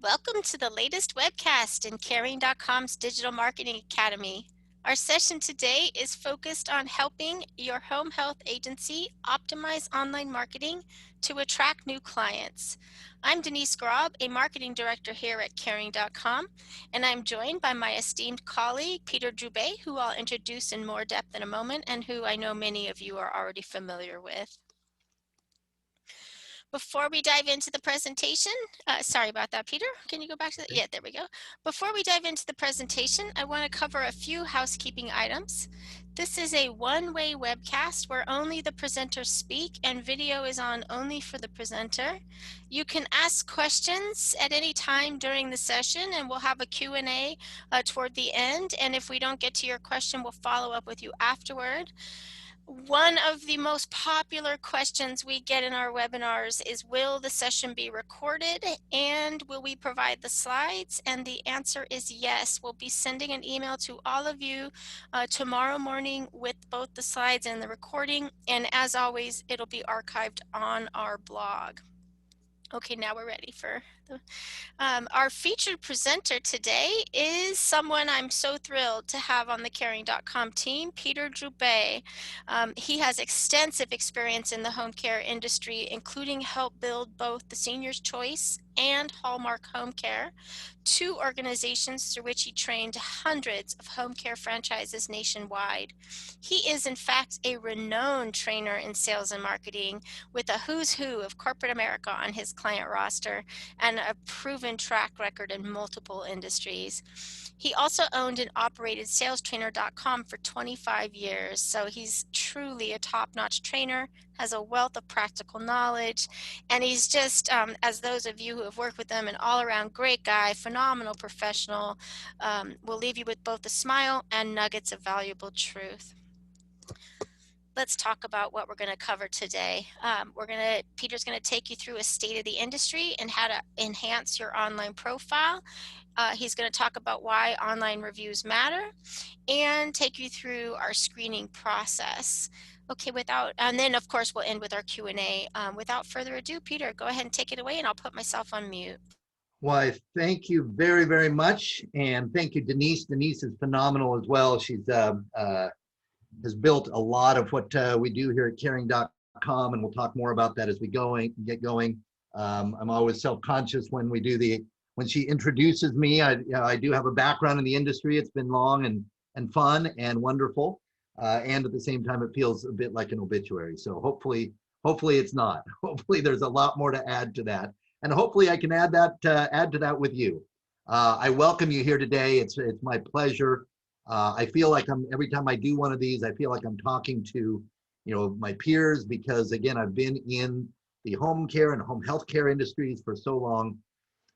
Welcome to the latest webcast in Caring.com's Digital Marketing Academy. Our session today is focused on helping your home health agency optimize online marketing to attract new clients. I'm Denise Grob, a marketing director here at Caring.com, and I'm joined by my esteemed colleague, Peter Droubay, who I'll introduce in more depth in a moment and who I know many of you are already familiar with. Before we dive into the presentation, sorry about that, Peter. Can you go back to that? Yeah, there we go. Before we dive into the presentation, I want to cover a few housekeeping items. This is a one-way webcast where only the presenters speak and video is on only for the presenter. You can ask questions at any time during the session and we'll have a Q&A toward the end. And if we don't get to your question, we'll follow up with you afterward. One of the most popular questions we get in our webinars is, will the session be recorded and will we provide the slides? And the answer is yes. We'll be sending an email to all of you tomorrow morning with both the slides and the recording. And as always, it'll be archived on our blog. Okay, now we're ready for our featured presenter today is someone I'm so thrilled to have on the Caring.com team, Peter Droubay. He has extensive experience in the home care industry, including help build both the Senior's Choice and Hallmark Home Care, two organizations through which he trained hundreds of home care franchises nationwide. He is in fact a renowned trainer in sales and marketing with a who's who of corporate America on his client roster and a proven track record in multiple industries. He also owned and operated salestrainer.com for 25 years, so he's truly a top-notch trainer, has a wealth of practical knowledge, and he's just, as those of you who have worked with him, an all-around great guy, phenomenal professional, will leave you with both a smile and nuggets of valuable truth. Let's talk about what we're going to cover today. Peter's going to take you through a state of the industry and how to enhance your online profile. He's going to talk about why online reviews matter and take you through our screening process. Okay, and then of course we'll end with our Q&A. Without further ado, Peter, go ahead and take it away and I'll put myself on mute. Why, thank you very, very much. And thank you, Denise. Denise is phenomenal as well. She's has built a lot of what we do here at Caring.com, and we'll talk more about that as we get going. I'm always self-conscious when she introduces me. I do have a background in the industry. It's been long and fun and wonderful, and at the same time, it feels a bit like an obituary. So hopefully it's not. Hopefully, there's a lot more to add to that, and hopefully, I can add to that with you. I welcome you here today. It's my pleasure. I feel like every time I do one of these, I feel like I'm talking to, my peers, because again, I've been in the home care and home health care industries for so long,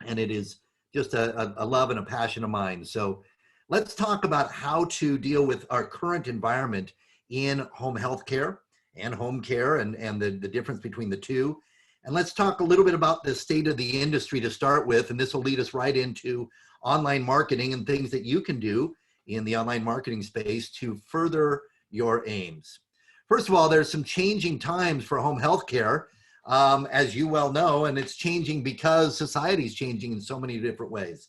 and it is just a love and a passion of mine. So let's talk about how to deal with our current environment in home health care and home care and the difference between the two. And let's talk a little bit about the state of the industry to start with, and this will lead us right into online marketing and things that you can do in the online marketing space to further your aims. First of all, there's some changing times for home health care, as you well know, and it's changing because society is changing in so many different ways.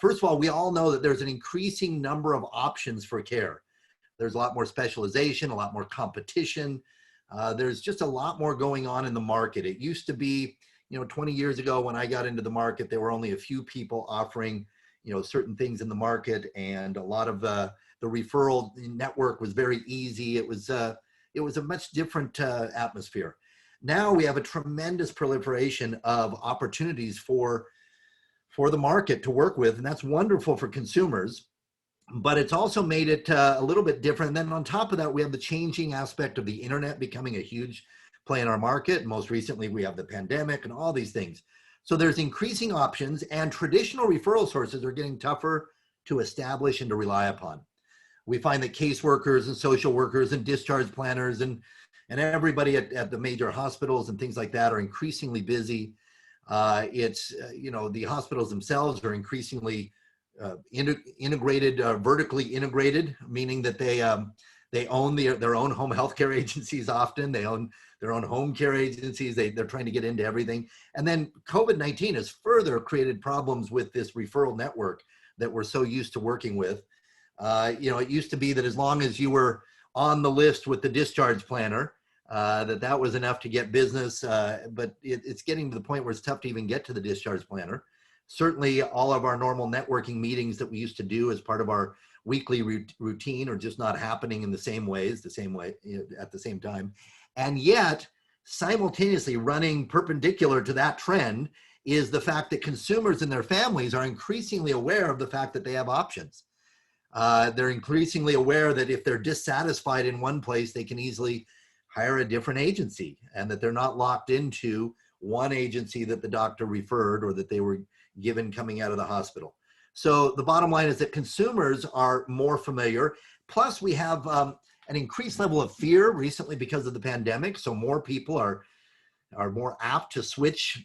First of all, we all know that there's an increasing number of options for care. There's a lot more specialization, a lot more competition. There's just a lot more going on in the market. It used to be, 20 years ago when I got into the market, there were only a few people offering certain things in the market, and a lot of the referral network was very easy. It was a much different atmosphere. Now we have a tremendous proliferation of opportunities for the market to work with, and that's wonderful for consumers, but it's also made it a little bit different. And then on top of that, we have the changing aspect of the internet becoming a huge play in our market. And most recently, we have the pandemic and all these things. So there's increasing options, and traditional referral sources are getting tougher to establish and to rely upon. We find that caseworkers and social workers and discharge planners and everybody at the major hospitals and things like that are increasingly busy. The hospitals themselves are increasingly integrated, vertically integrated, meaning that They own their own home healthcare agencies often. They own their own home care agencies. They're trying to get into everything. And then COVID-19 has further created problems with this referral network that we're so used to working with. It used to be that as long as you were on the list with the discharge planner, that was enough to get business. But it's getting to the point where it's tough to even get to the discharge planner. Certainly all of our normal networking meetings that we used to do as part of our weekly routine are just not happening in the same way, at the same time. And yet, simultaneously running perpendicular to that trend is the fact that consumers and their families are increasingly aware of the fact that they have options. They're increasingly aware that if they're dissatisfied in one place, they can easily hire a different agency, and that they're not locked into one agency that the doctor referred or that they were given coming out of the hospital. So the bottom line is that consumers are more familiar. Plus, we have an increased level of fear recently because of the pandemic. So more people are more apt to switch,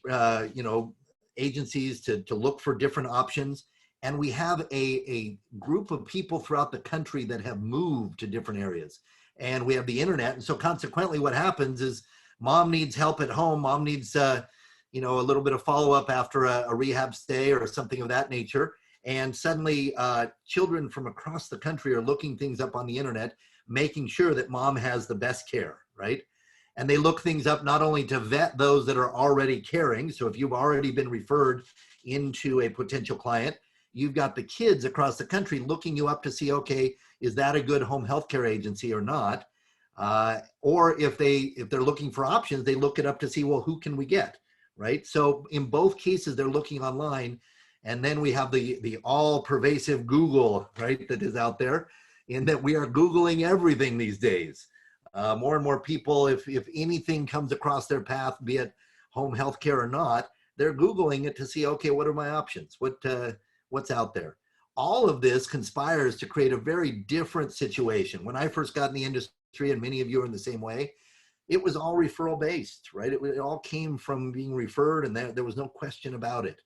agencies to look for different options. And we have a group of people throughout the country that have moved to different areas. And we have the internet. And so consequently, what happens is mom needs help at home. Mom needs, a little bit of follow-up after a rehab stay or something of that nature. And suddenly children from across the country are looking things up on the internet, making sure that mom has the best care, right? And they look things up not only to vet those that are already caring. So if you've already been referred into a potential client, you've got the kids across the country looking you up to see, okay, is that a good home healthcare agency or not? Or if they're looking for options, they look it up to see, well, who can we get, right? So in both cases, they're looking online. And then we have the all-pervasive Google, right, that is out there, in that we are Googling everything these days. More and more people, if anything comes across their path, be it home health care or not, they're Googling it to see, okay, what are my options? What's out there? All of this conspires to create a very different situation. When I first got in the industry, and many of you are in the same way, it was all referral based, right? It all came from being referred, and there was no question about it.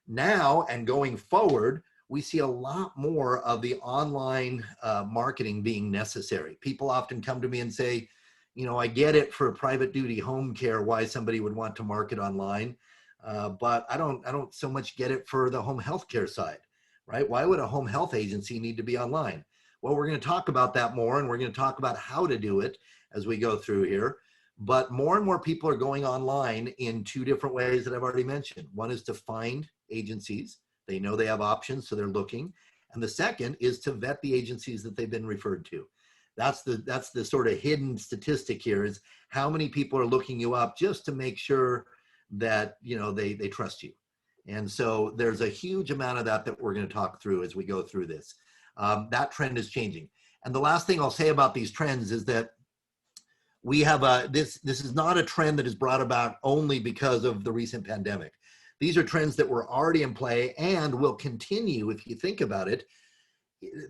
Now and going forward, we see a lot more of the online marketing being necessary. People often come to me and say, I get it for private duty home care, why somebody would want to market online, but I don't so much get it for the home health care side, right? Why would a home health agency need to be online? Well, we're going to talk about that more, and we're going to talk about how to do it as we go through here. But more and more people are going online in two different ways that I've already mentioned. One is to find agencies. They know they have options, so they're looking. And the second is to vet the agencies that they've been referred to. That's the sort of hidden statistic here, is how many people are looking you up just to make sure that they trust you. And so there's a huge amount of that we're going to talk through as we go through this. That trend is changing. And the last thing I'll say about these trends is that we have this is not a trend that is brought about only because of the recent pandemic. These are trends that were already in play and will continue. If you think about it,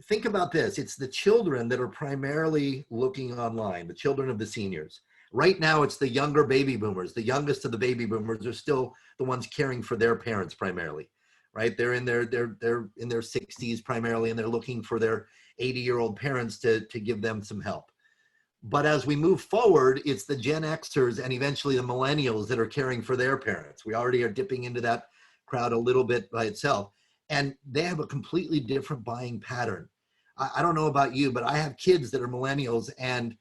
think about this. It's the children that are primarily looking online, the children of the seniors. Right now, it's the younger baby boomers. The youngest of the baby boomers are still the ones caring for their parents primarily, right? They're in their 60s primarily, and they're looking for their 80-year-old parents to give them some help. But as we move forward, it's the Gen Xers and eventually the millennials that are caring for their parents. We already are dipping into that crowd a little bit by itself. And they have a completely different buying pattern. I don't know about you, but I have kids that are millennials, and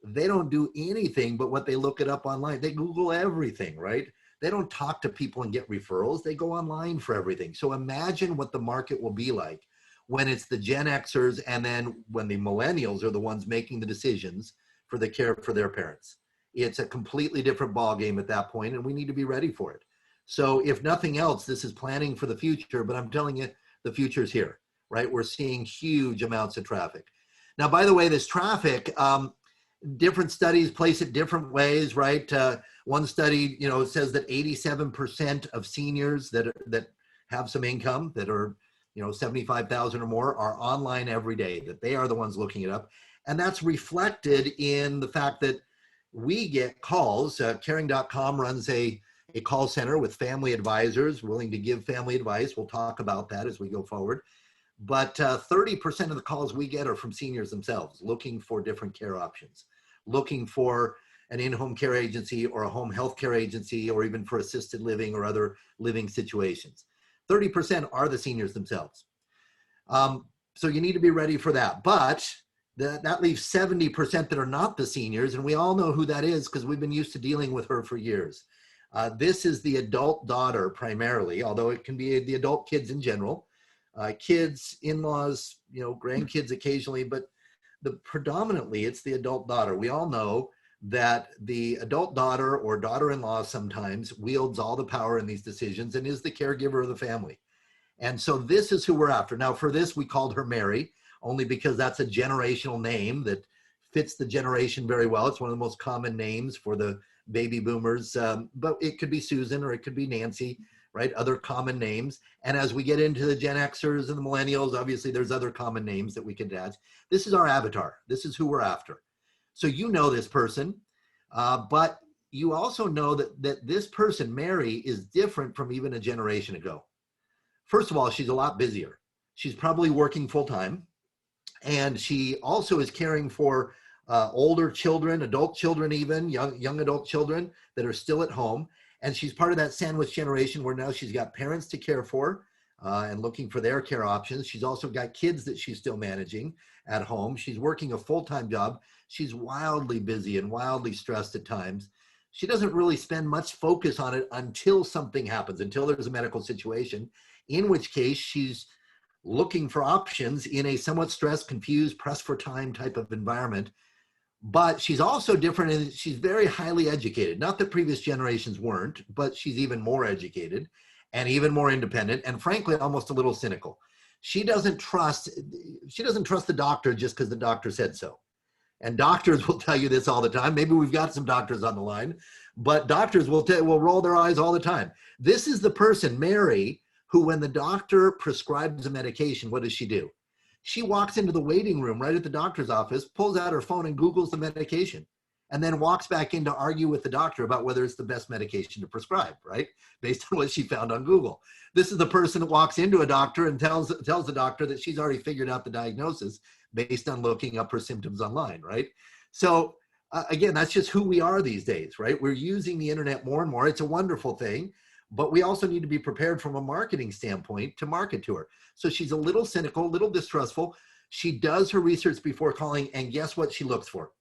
they don't do anything but what they look it up online. They Google everything, right? They don't talk to people and get referrals. They go online for everything. So imagine what the market will be like when it's the Gen Xers, and then when the millennials are the ones making the decisions for the care for their parents. It's a completely different ballgame at that point, and we need to be ready for it. So if nothing else, this is planning for the future, but I'm telling you, the future's here, right? We're seeing huge amounts of traffic. Now, by the way, this traffic, different studies place it different ways, right? One study, says that 87% of seniors that have some income, that are, 75,000 or more, are online every day, that they are the ones looking it up. And that's reflected in the fact that we get calls. Caring.com runs a call center with family advisors willing to give family advice. We'll talk about that as we go forward. but 30% of the calls we get are from seniors themselves looking for different care options, looking for an in-home care agency or a home health care agency, or even for assisted living or other living situations. 30% are the seniors themselves. So you need to be ready for that. But that leaves 70% that are not the seniors, and we all know who that is because we've been used to dealing with her for years. This is the adult daughter primarily, although it can be the adult kids in general, kids, in-laws, grandkids occasionally, but predominantly it's the adult daughter. We all know that the adult daughter or daughter-in-law sometimes wields all the power in these decisions and is the caregiver of the family. And so this is who we're after. Now, for this, we called her Mary, only because that's a generational name that fits the generation very well. It's one of the most common names for the baby boomers, but it could be Susan or it could be Nancy, right? Other common names. And as we get into the Gen Xers and the millennials, obviously there's other common names that we could add. This is our avatar. This is who we're after. So you know this person, but you also know that this person, Mary, is different from even a generation ago. First of all, she's a lot busier. She's probably working full time. And she also is caring for older children, adult children, even young adult children that are still at home. And she's part of that sandwich generation where now she's got parents to care for and looking for their care options. She's also got kids that she's still managing at home. She's working a full-time job. She's wildly busy and wildly stressed at times. She doesn't really spend much focus on it until something happens, until there's a medical situation, in which case she's looking for options in a somewhat stressed, confused, pressed for time type of environment. But she's also different in she's very highly educated. Not that previous generations weren't, but she's even more educated and even more independent and frankly, almost a little cynical. She doesn't trust the doctor just because the doctor said so. And doctors will tell you this all the time. Maybe we've got some doctors on the line, but doctors will roll their eyes all the time. This is the person, Mary, who when the doctor prescribes a medication, what does she do? She walks into the waiting room right at the doctor's office, pulls out her phone and Googles the medication, and then walks back in to argue with the doctor about whether it's the best medication to prescribe, right? Based on what she found on Google. This is the person that walks into a doctor and tells the doctor that she's already figured out the diagnosis based on looking up her symptoms online, right? So again, that's just who we are these days, right? We're using the internet more and more. It's a wonderful thing, but we also need to be prepared from a marketing standpoint to market to her. So she's a little cynical, a little distrustful. She does her research before calling, and guess what she looks for?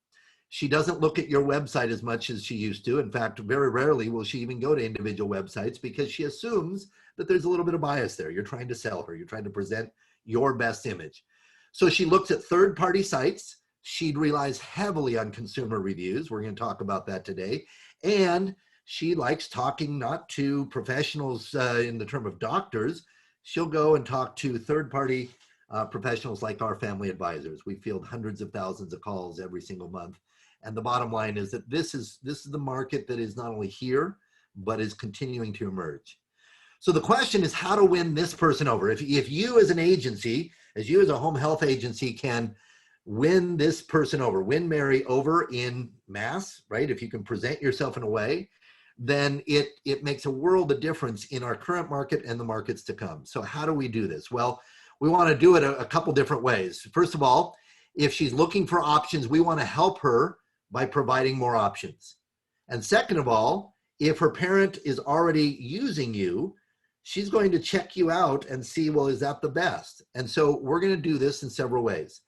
She doesn't look at your website as much as she used to. In fact, very rarely will she even go to individual websites because she assumes that there's a little bit of bias there. You're trying to sell her. You're trying to present your best image. So she looks at third-party sites. She relies heavily on consumer reviews. We're going to talk about that today. And she likes talking not to professionals in the term of doctors. She'll go and talk to third-party professionals like our family advisors. We field hundreds of thousands of calls every single month. And the bottom line is that this is the market that is not only here, but is continuing to emerge. So the question is how to win this person over. If you as an agency, as you as a home health agency can win this person over, win Mary over in mass, right? If you can present yourself in a way, then it makes a world of difference in our current market and the markets to come. So how do we do this? Well, we want to do it a couple different ways. First of all, if she's looking for options, we want to help her by providing more options. And second of all, if her parent is already using you, she's going to check you out and see, well, is that the best? And so we're going to do this in several ways.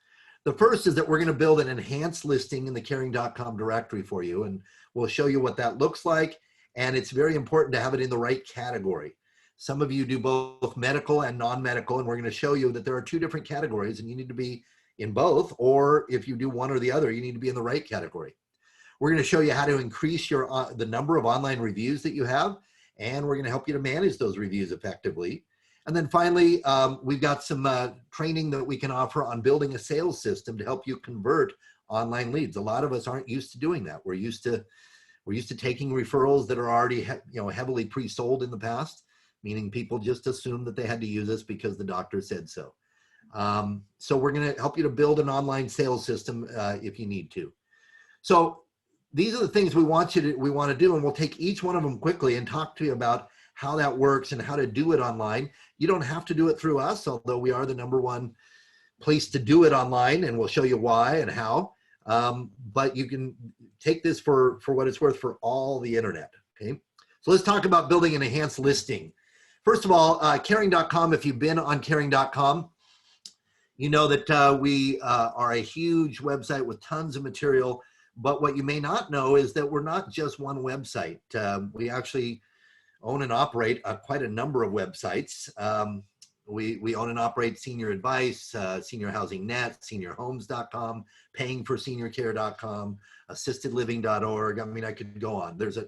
The first is that we're going to build an enhanced listing in the caring.com directory for you, and we'll show you what that looks like. And it's very important to have it in the right category. Some of you do both medical and non-medical, and we're going to show you that there are two different categories and you need to be in both, or if you do one or the other, you need to be in the right category. We're going to show you how to increase the number of online reviews that you have, and we're going to help you to manage those reviews effectively. And then finally, we've got some training that we can offer on building a sales system to help you convert online leads. A lot of us aren't used to doing that. We're used to taking referrals that are already heavily pre-sold in the past, meaning people just assume that they had to use us because the doctor said so. So we're going to help you to build an online sales system if you need to. So these are the things we want to do, and we'll take each one of them quickly and talk to you about how that works and how to do it online. You don't have to do it through us, although we are the #1 place to do it online, and we'll show you why and how. But you can take this for what it's worth for all the internet, okay? So let's talk about building an enhanced listing. First of all, caring.com, if you've been on caring.com, you know that we are a huge website with tons of material, but what you may not know is that we're not just one website. We actually own and operate quite a number of websites. We own and operate Senior Advice, Senior Housing Net, SeniorHomes.com, PayingForSeniorCare.com, AssistedLiving.org. I mean, I could go on. There's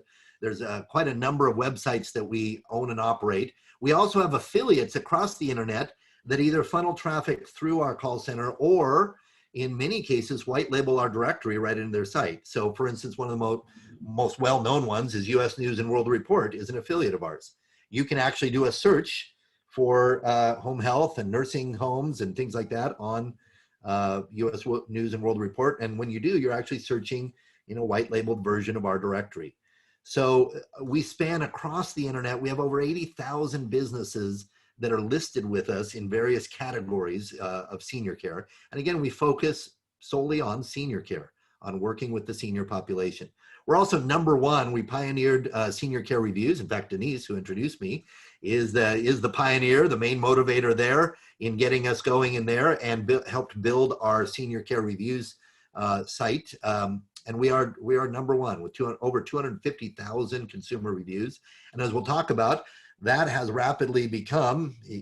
quite a number of websites that we own and operate. We also have affiliates across the internet that either funnel traffic through our call center or, in many cases, white label our directory right into their site. So, for instance, one of the most well-known ones is U.S. News and World Report is an affiliate of ours. You can actually do a search for home health and nursing homes and things like that on U.S. News and World Report. And when you do, you're actually searching in a white labeled version of our directory. So we span across the internet. We have over 80,000 businesses that are listed with us in various categories of senior care. And again, we focus solely on senior care, on working with the senior population. We're also #1. We pioneered senior care reviews. In fact, Denise, who introduced me, is the pioneer, the main motivator there in getting us going in there, and helped build our senior care reviews site. And we are #1 with over 250,000 consumer reviews. And as we'll talk about, that has rapidly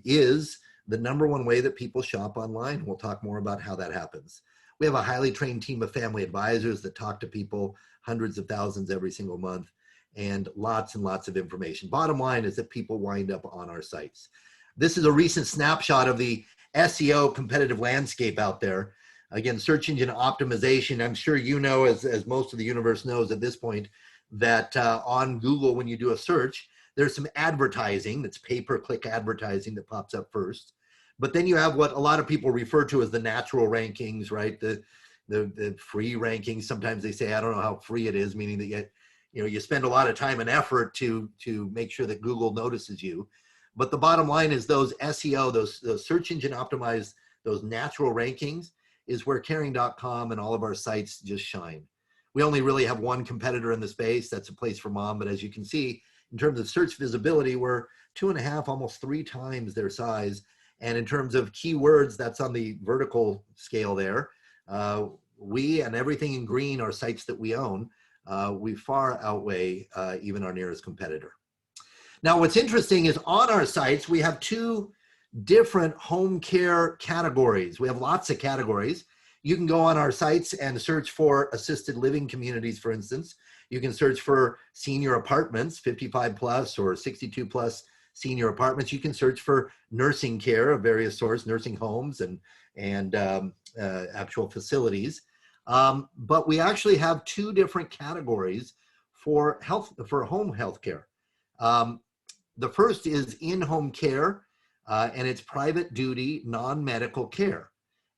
is the #1 way that people shop online. We'll talk more about how that happens. We have a highly trained team of family advisors that talk to people, hundreds of thousands every single month, and lots of information. Bottom line is that people wind up on our sites. This is a recent snapshot of the SEO competitive landscape out there. Again, search engine optimization. I'm sure you know, as most of the universe knows at this point, that on Google, when you do a search, there's some advertising that's pay-per-click advertising that pops up first. But then you have what a lot of people refer to as the natural rankings, right? The free rankings. Sometimes they say, I don't know how free it is, meaning that you spend a lot of time and effort to make sure that Google notices you. But the bottom line is those SEO, those search engine optimized, those natural rankings is where caring.com and all of our sites just shine. We only really have one competitor in the space. That's A Place for Mom. But as you can see, in terms of search visibility, we're 2.5, almost 3 times their size. And in terms of keywords, that's on the vertical scale there. We and everything in green are sites that we own. We far outweigh even our nearest competitor. Now, what's interesting is on our sites, we have 2 different home care categories. We have lots of categories. You can go on our sites and search for assisted living communities, for instance. You can search for senior apartments, 55 plus or 62 plus senior apartments. You can search for nursing care of various sorts, nursing homes and actual facilities. But we actually have 2 different categories for home health care. The first is in-home care, and it's private duty, non-medical care.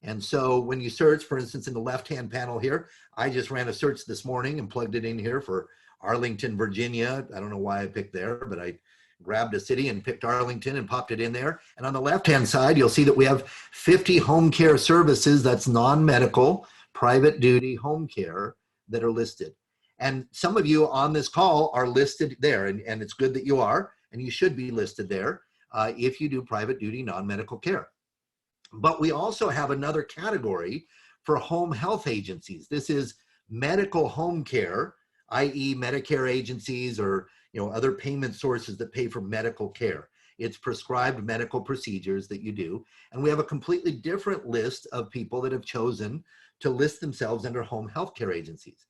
And so when you search, for instance, in the left-hand panel here, I just ran a search this morning and plugged it in here for Arlington, Virginia. I don't know why I picked there, but I grabbed a city and picked Arlington and popped it in there. And on the left-hand side, you'll see that we have 50 home care services, that's non-medical, private duty home care, that are listed. And some of you on this call are listed there, and it's good that you are, and you should be listed there if you do private duty non-medical care. But we also have another category for home health agencies. This is medical home care, i.e. Medicare agencies or other payment sources that pay for medical care. It's prescribed medical procedures that you do. And we have a completely different list of people that have chosen to list themselves under home health care agencies.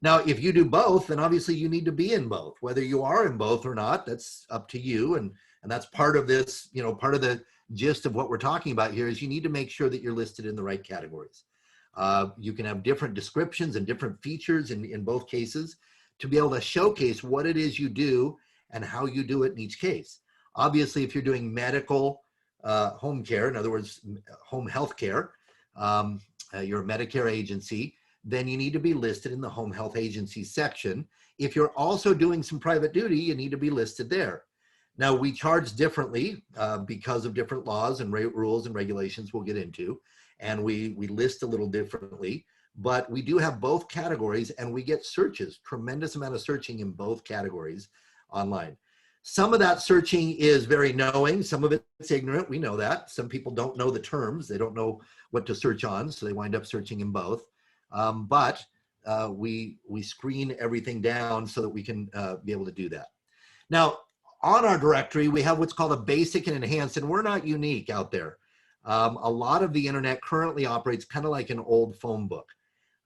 Now, if you do both, then obviously you need to be in both. Whether you are in both or not, that's up to you. And that's part of this, part of the gist of what we're talking about here is you need to make sure that you're listed in the right categories. You can have different descriptions and different features in both cases to be able to showcase what it is you do and how you do it in each case. Obviously, if you're doing medical home care, in other words, home health care, you're a Medicare agency, then you need to be listed in the home health agency section. If you're also doing some private duty, you need to be listed there. Now, we charge differently because of different laws and rules and regulations we'll get into, and we list a little differently, but we do have both categories, and we get searches, tremendous amount of searching in both categories online. Some of that searching is very knowing, some of it's ignorant, we know that. Some people don't know the terms, they don't know what to search on, so they wind up searching in both. But we screen everything down so that we can be able to do that. Now, on our directory, we have what's called a basic and enhanced, and we're not unique out there. A lot of the internet currently operates kind of like an old phone book.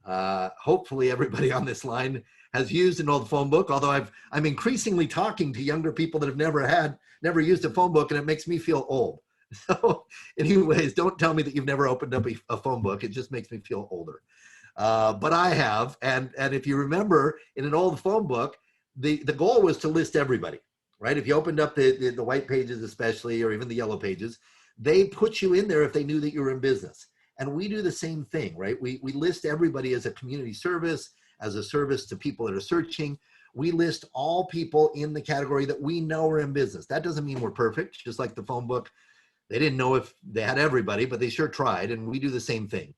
Hopefully everybody on this line has used an old phone book, although I'm increasingly talking to younger people that have never used a phone book, and it makes me feel old. So anyways, don't tell me that you've never opened up a phone book. It just makes me feel older. But I have, and if you remember, in an old phone book, the goal was to list everybody, right? If you opened up the white pages especially, or even the yellow pages, they put you in there if they knew that you were in business. And we do the same thing, right? We list everybody as a community service, as a service to people that are searching. We list all people in the category that we know are in business. That doesn't mean we're perfect, just like the phone book. They didn't know if they had everybody, but they sure tried, and we do the same thing.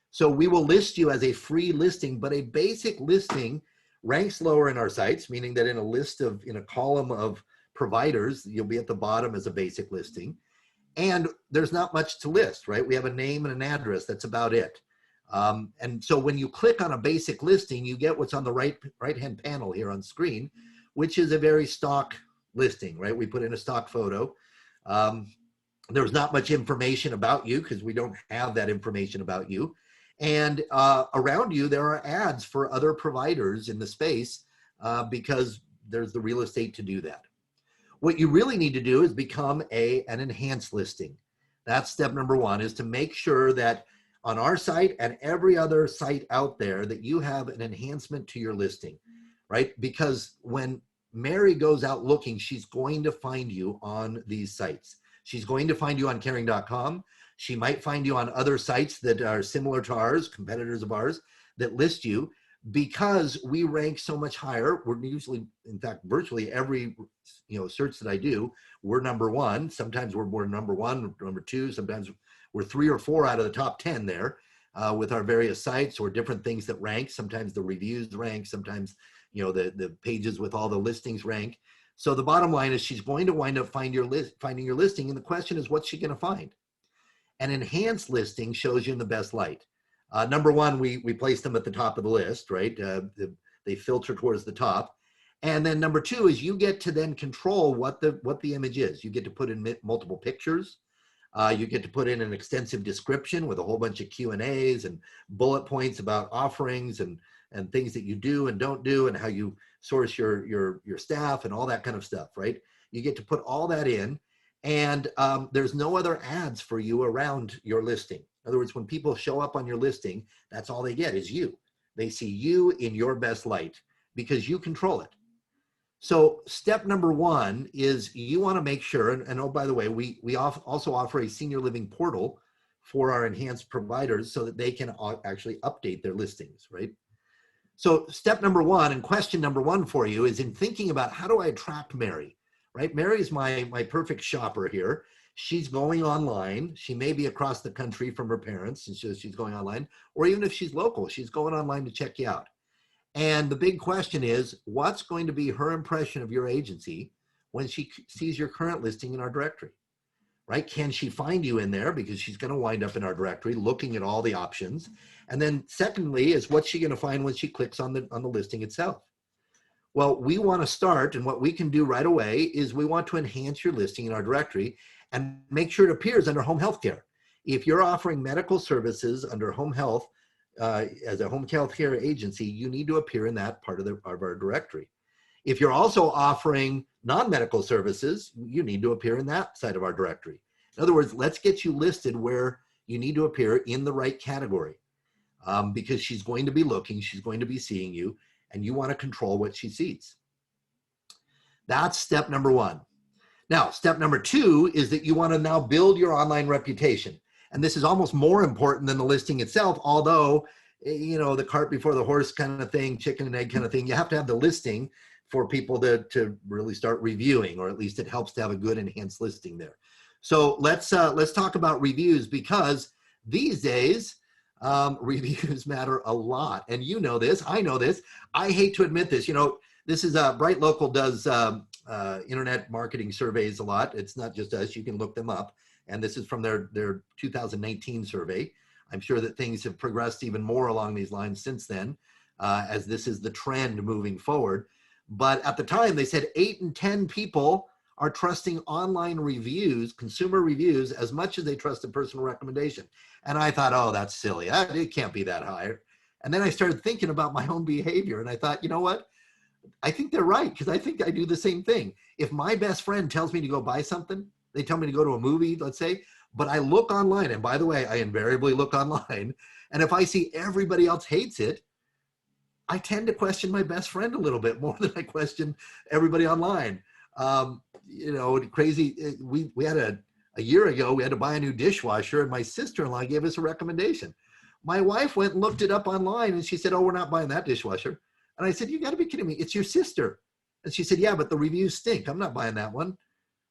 So we will list you as a free listing, but a basic listing ranks lower in our sites, meaning that in a column of providers, you'll be at the bottom as a basic listing. And there's not much to list, right? We have a name and an address, that's about it. And so when you click on a basic listing, you get what's on the right-hand panel here on screen, which is a very stock listing, right? We put in a stock photo. There's not much information about you because we don't have that information about you. And around you, there are ads for other providers in the space because there's the real estate to do that. What you really need to do is become an enhanced listing. That's step number one, is to make sure that on our site and every other site out there that you have an enhancement to your listing, right? Because when Mary goes out looking, she's going to find you on these sites. She's going to find you on caring.com. She might find you on other sites that are similar to ours, competitors of ours, that list you, because we rank so much higher. We're usually, in fact, virtually every search that I do, we're number one. Sometimes we're number one, number two. Sometimes we're 3 or 4 out of the top 10 there with our various sites or different things that rank. Sometimes the reviews rank. Sometimes the pages with all the listings rank. So the bottom line is she's going to wind up finding your listing, and the question is, what's she going to find? An enhanced listing shows you in the best light. Number one, we place them at the top of the list, right? They filter towards the top. And then number two is you get to then control what the image is. You get to put in multiple pictures. You get to put in an extensive description with a whole bunch of Q&As and bullet points about offerings and things that you do and don't do, and how you source your staff and all that kind of stuff, right? You get to put all that in, and there's no other ads for you around your listing. In other words, when people show up on your listing, that's all they get is you. They see you in your best light because you control it. So step number one is you want to make sure, and oh, by the way, we also offer a senior living portal for our enhanced providers so that they can actually update their listings, right? So step number one and question number one for you is in thinking about, how do I attract Mary, right? Mary is my perfect shopper here. She's going online. She may be across the country from her parents, and so she's going online, or even if she's local, she's going online to check you out. And the big question is, what's going to be her impression of your agency when she sees your current listing in our directory, right? Can she find you in there? Because she's going to wind up in our directory looking at all the options. And then secondly is, what's she going to find when she clicks on the listing itself? Well, we want to start, and what we can do right away is we want to enhance your listing in our directory and make sure it appears under home health care. If you're offering medical services under home health, as a home health care agency, you need to appear in that part of our directory. If you're also offering non-medical services, you need to appear in that side of our directory. In other words, let's get you listed where you need to appear in the right category, because she's going to be looking, she's going to be seeing you, and you want to control what she sees. That's step number one. Now, step number two is that you want to now build your online reputation. And this is almost more important than the listing itself, although, the cart before the horse kind of thing, chicken and egg kind of thing, you have to have the listing for people to really start reviewing, or at least it helps to have a good enhanced listing there. So let's talk about reviews, because these days reviews matter a lot. And you know this, I know this. I hate to admit this. This is Bright Local does internet marketing surveys a lot. It's not just us. You can look them up. And this is from their 2019 survey. I'm sure that things have progressed even more along these lines since then, as this is the trend moving forward. But at the time, they said 8 in 10 people are trusting online reviews, consumer reviews, as much as they trust a personal recommendation. And I thought, oh, that's silly. It can't be that high. And then I started thinking about my own behavior, and I thought, you know what? I think they're right, because I think I do the same thing. If my best friend tells me to go buy something, they tell me to go to a movie, let's say, but I look online, and by the way, I invariably look online, and if I see everybody else hates it, I tend to question my best friend a little bit more than I question everybody online. Crazy. We had a year ago, we had to buy a new dishwasher, and my sister-in-law gave us a recommendation. My wife went and looked it up online, and she said, oh, we're not buying that dishwasher. And I said, you got to be kidding me. It's your sister. And she said, yeah, but the reviews stink. I'm not buying that one.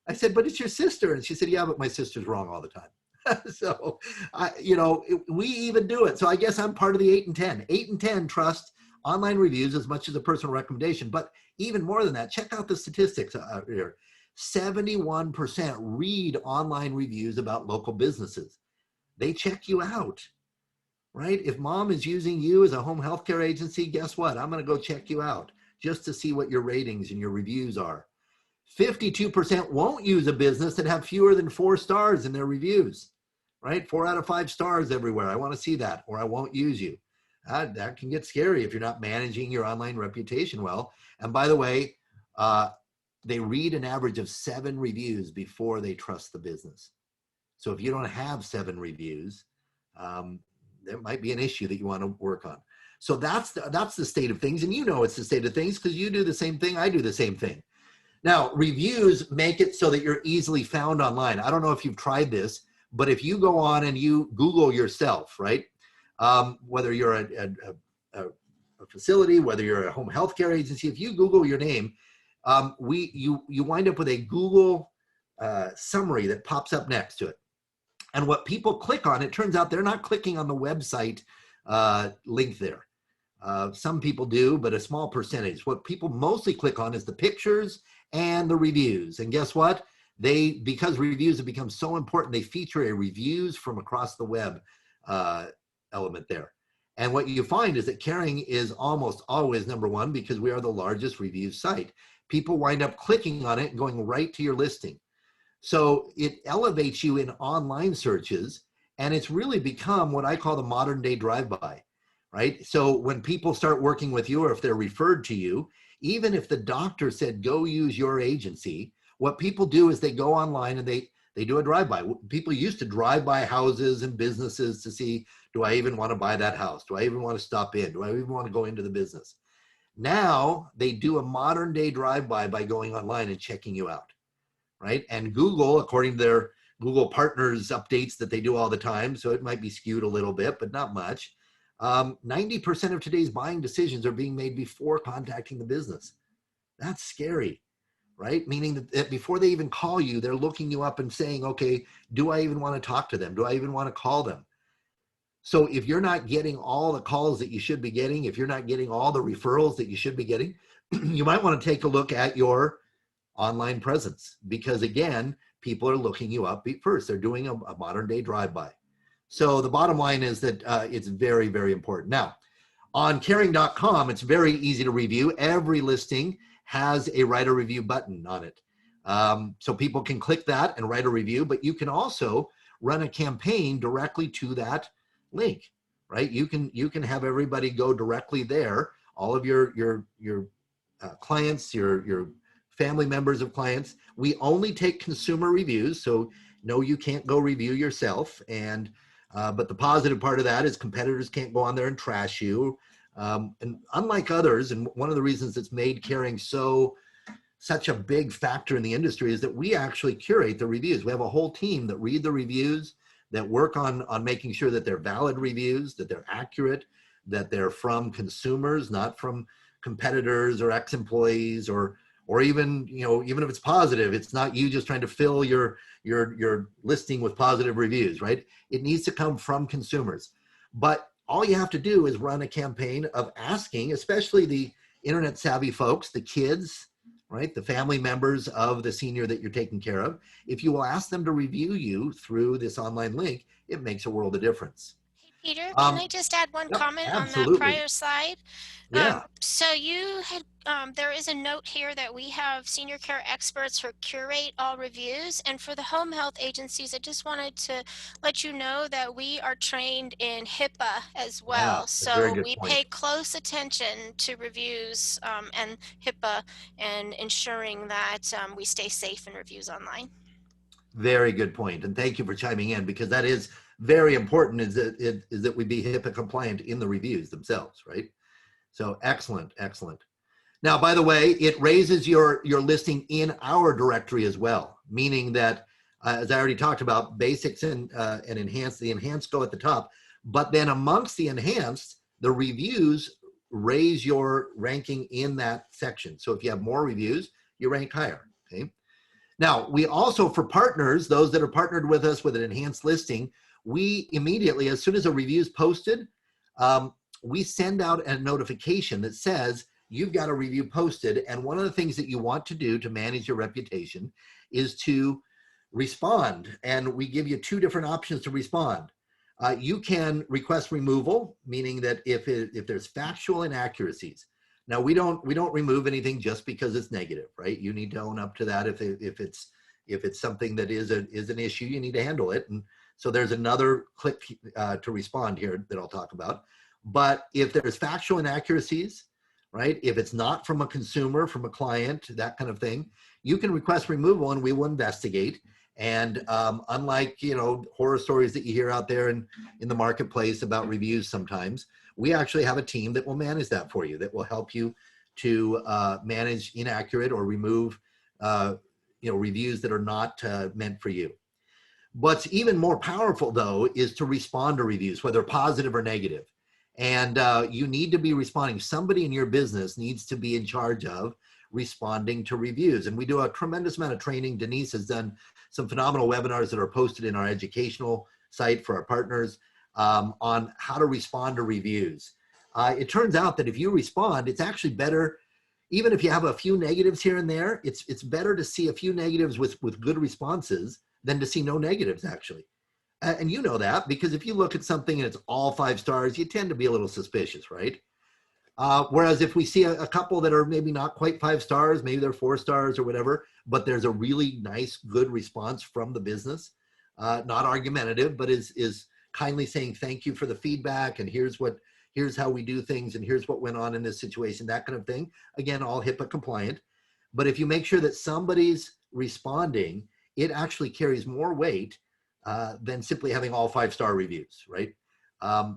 I said, but it's your sister. And she said, yeah, but my sister's wrong all the time. So, we even do it. So I guess I'm part of the 8 and 10. 8 and 10 trust online reviews as much as a personal recommendation. But even more than that, check out the statistics out here. 71% read online reviews about local businesses. They check you out, right? If mom is using you as a home healthcare agency, guess what? I'm going to go check you out just to see what your ratings and your reviews are. 52% won't use a business that have fewer than 4 stars in their reviews, right? 4 out of 5 stars everywhere. I want to see that, or I won't use you. That can get scary if you're not managing your online reputation well. And by the way, they read an average of 7 reviews before they trust the business. So if you don't have 7 reviews, there might be an issue that you want to work on. So that's the state of things. And it's the state of things because you do the same thing. I do the same thing. Now, reviews make it so that you're easily found online. I don't know if you've tried this, but if you go on and you Google yourself, right? Whether you're a facility, whether you're a home healthcare agency, if you Google your name, you wind up with a Google summary that pops up next to it. And what people click on, it turns out they're not clicking on the website link there. Some people do, but a small percentage. What people mostly click on is the pictures and the reviews. And guess what? Because reviews have become so important, they feature a reviews from across the web element there. And what you find is that Caring is almost always number 1 because we are the largest reviews site. People wind up clicking on it and going right to your listing. So it elevates you in online searches, and it's really become what I call the modern day drive-by, right? So when people start working with you, or if they're referred to you, even if the doctor said, go use your agency, what people do is they go online and they do a drive-by. People used to drive by houses and businesses to see, do I even want to buy that house? Do I even want to stop in? Do I even want to go into the business? Now they do a modern day drive-by by going online and checking you out, right? And Google, according to their Google Partners updates that they do all the time, so it might be skewed a little bit, but not much. 90% of today's buying decisions are being made before contacting the business. That's scary, right? Meaning that before they even call you, they're looking you up and saying, okay, do I even want to talk to them? Do I even want to call them? So if you're not getting all the calls that you should be getting, if you're not getting all the referrals that you should be getting, you might want to take a look at your online presence, because again, people are looking you up first. They're doing a modern day drive-by. So the bottom line is that it's very, very important. Now, on caring.com, it's very easy to review. Every listing has a write a review button on it. So people can click that and write a review, but you can also run a campaign directly to that link, right? You can have everybody go directly there. All of your clients, your family members of clients. We only take consumer reviews, so no, you can't go review yourself. And but the positive part of that is competitors can't go on there and trash you. And unlike others, and one of the reasons it's made Caring such a big factor in the industry is that we actually curate the reviews. We have a whole team that read the reviews, that work on making sure that they're valid reviews, that they're accurate, that they're from consumers, not from competitors or ex-employees, or even, even if it's positive, it's not you just trying to fill your listing with positive reviews, right? It needs to come from consumers. But all you have to do is run a campaign of asking, especially the internet savvy folks, the kids, right? The family members of the senior that you're taking care of. If you will ask them to review you through this online link, it makes a world of difference. Hey, Peter, can I Um, just add one yep, comment on that absolutely. prior slide? Yeah. So you had, there is a note here that we have senior care experts who curate all reviews. And for the home health agencies, I just wanted to let you know that we are trained in HIPAA as Yeah, well. that's a very So good we point. pay close attention to reviews and HIPAA and ensuring that we stay safe in reviews online. Very good point. And thank you for chiming in, because that is very important, is that we be HIPAA compliant in the reviews themselves, right? So excellent, excellent. Now, by the way, it raises your listing in our directory as well, meaning that, as I already talked about, basics and enhanced, the enhanced go at the top, but then amongst the enhanced, the reviews raise your ranking in that section. So if you have more reviews, you rank higher, okay? Now, we also, for partners, those that are partnered with us with an enhanced listing, we immediately, as soon as a review is posted, um, we send out a notification that says, you've got a review posted. And one of the things that you want to do to manage your reputation is to respond. And we give you two different options to respond. You can request removal, meaning that if there's factual inaccuracies. Now, we don't remove anything just because it's negative, right? You need to own up to that. If it's something that is an issue, you need to handle it. And so there's another click to respond here that I'll talk about. But if there's factual inaccuracies, right? If it's not from a consumer, from a client, that kind of thing, you can request removal and we will investigate. And unlike, horror stories that you hear out there in the marketplace about reviews sometimes, we actually have a team that will manage that for you, that will help you to manage inaccurate or remove, reviews that are not meant for you. What's even more powerful, though, is to respond to reviews, whether positive or negative. And you need to be responding. Somebody in your business needs to be in charge of responding to reviews. And we do a tremendous amount of training. Denise has done some phenomenal webinars that are posted in our educational site for our partners on how to respond to reviews. It turns out that if you respond, it's actually better. Even if you have a few negatives here and there, it's better to see a few negatives with good responses than to see no negatives, actually. And you know that, because if you look at something and it's all 5 stars, you tend to be a little suspicious, right? Whereas if we see a couple that are maybe not quite 5 stars, maybe they're 4 stars or whatever, but there's a really nice, good response from the business, not argumentative, but is kindly saying thank you for the feedback, and here's how we do things, and here's what went on in this situation, that kind of thing. Again, all HIPAA compliant. But if you make sure that somebody's responding, it actually carries more weight than simply having all 5-star reviews, right?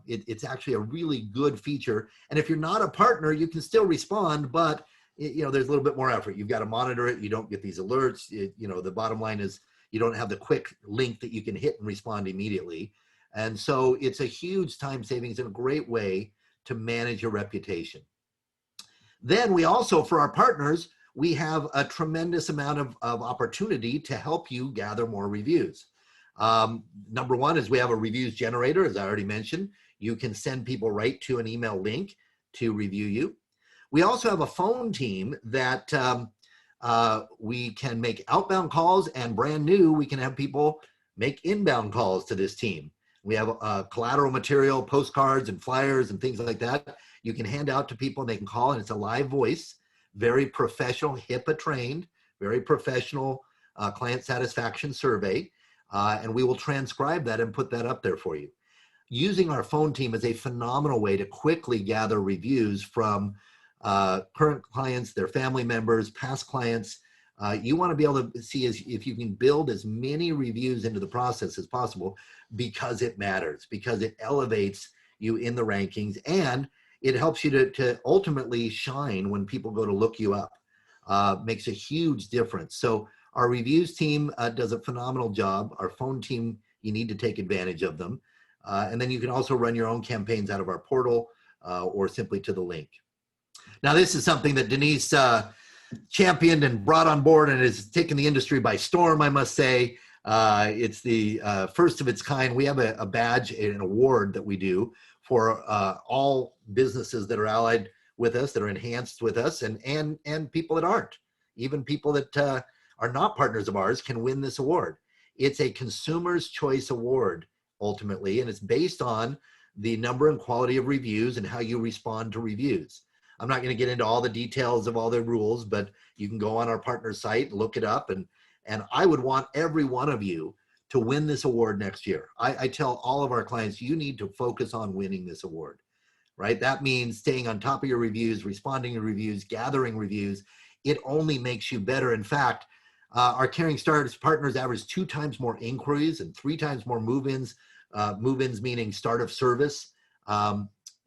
It's actually a really good feature. And if you're not a partner, you can still respond, but there's a little bit more effort. You've got to monitor it. You don't get these alerts. The bottom line is you don't have the quick link that you can hit and respond immediately. And so it's a huge time savings and a great way to manage your reputation. Then we also, for our partners, we have a tremendous amount of opportunity to help you gather more reviews. Number one is we have a reviews generator, as I already mentioned. You can send people right to an email link to review you. We also have a phone team that we can make outbound calls, and brand new, we can have people make inbound calls to this team. We have collateral material, postcards and flyers and things like that. You can hand out to people and they can call, and it's a live voice, very professional, HIPAA trained, very professional client satisfaction survey. And we will transcribe that and put that up there for you. Using our phone team is a phenomenal way to quickly gather reviews from current clients, their family members, past clients. You want to be able to see if you can build as many reviews into the process as possible, because it matters, because it elevates you in the rankings, and it helps you to ultimately shine when people go to look you up. Makes a huge difference. So our reviews team does a phenomenal job. Our phone team, you need to take advantage of them. And then you can also run your own campaigns out of our portal or simply to the link. Now, this is something that Denise championed and brought on board and has taken the industry by storm, I must say. It's the first of its kind. We have a badge, an award that we do for all businesses that are allied with us, that are enhanced with us, and people that aren't. Even people that are not partners of ours can win this award. It's a Consumer's Choice Award, ultimately, and it's based on the number and quality of reviews and how you respond to reviews. I'm not going to get into all the details of all the rules, but you can go on our partner site, look it up, and I would want every one of you to win this award next year. I tell all of our clients, you need to focus on winning this award, right? That means staying on top of your reviews, responding to reviews, gathering reviews. It only makes you better. In fact, our Caring Starts partners average 2 times more inquiries and 3 times more move-ins. Move-ins meaning start of service,